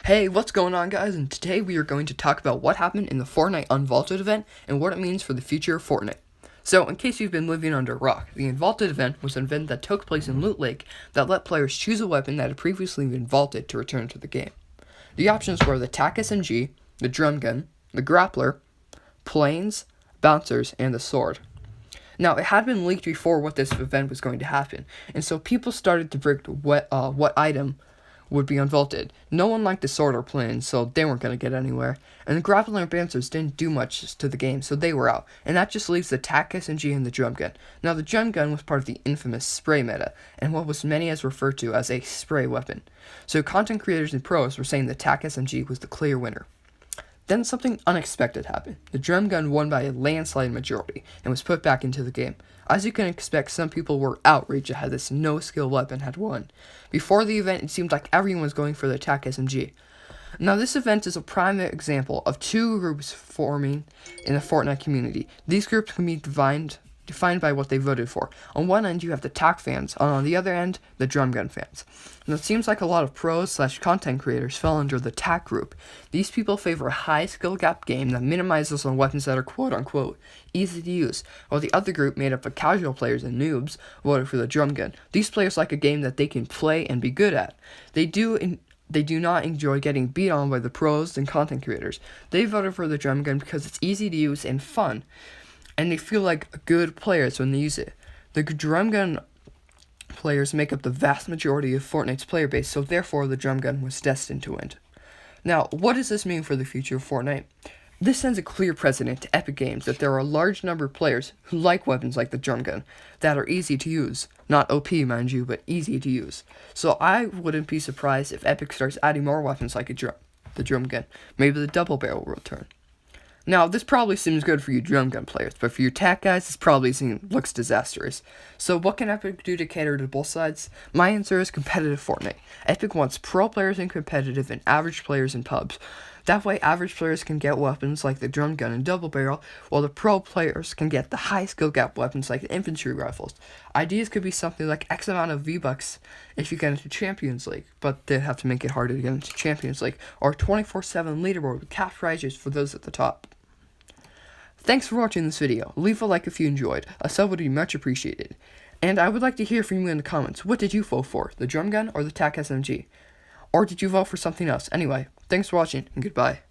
Hey, what's going on, guys? And today we are going to talk about what happened in the Fortnite Unvaulted event and what it means for the future of Fortnite. So, in case you've been living under a rock, the Unvaulted event was an event that took place in Loot Lake that let players choose a weapon that had previously been vaulted to return to the game. The options were the TAC SMG, the drum gun, the grappler, planes, bouncers, and the sword. Now, it had been leaked before what this event was going to happen, and so people started to predict what item would be unvaulted. No one liked the sword or planes, so they weren't going to get anywhere. And the grappler and bouncers didn't do much to the game, so they were out. And that just leaves the TAC SMG and the drum gun. Now, the drum gun was part of the infamous spray meta, and what was many as referred to as a spray weapon. So content creators and pros were saying the TAC SMG was the clear winner. Then something unexpected happened. The drum gun won by a landslide majority and was put back into the game. As you can expect, some people were outraged at how this no-skill weapon had won. Before the event, it seemed like everyone was going for the TAC SMG. Now, this event is a prime example of two groups forming in the Fortnite community. These groups can be defined by what they voted for. On one end, you have the TAC fans, and on the other end, the drum gun fans. And it seems like a lot of pros/content creators fell under the TAC group. These people favor a high skill gap game that minimizes on weapons that are quote-unquote easy to use, while the other group, made up of casual players and noobs, voted for the drum gun. These players like a game that they can play and be good at. They do not enjoy getting beat on by the pros and content creators. They voted for the drum gun because it's easy to use and fun, and they feel like good players when they use it. The drum gun players make up the vast majority of Fortnite's player base, so therefore the drum gun was destined to win. Now, what does this mean for the future of Fortnite? This sends a clear precedent to Epic Games that there are a large number of players who like weapons like the drum gun that are easy to use. Not OP, mind you, but easy to use. So I wouldn't be surprised if Epic starts adding more weapons like the drum gun. Maybe the double barrel will return. Now, this probably seems good for you drum gun players, but for your TAC guys, this probably looks disastrous. So what can Epic do to cater to both sides? My answer is competitive Fortnite. Epic wants pro players in competitive and average players in pubs. That way, average players can get weapons like the drum gun and double barrel, while the pro players can get the high skill gap weapons like the infantry rifles. Ideas could be something like X amount of V-Bucks if you get into Champions League, but they'd have to make it harder to get into Champions League, or 24/7 leaderboard with cash prizes for those at the top. Thanks for watching this video. Leave a like if you enjoyed. A sub would be much appreciated. And I would like to hear from you in the comments. What did you vote for? The drum gun or the TAC SMG? Or did you vote for something else? Anyway, thanks for watching and goodbye.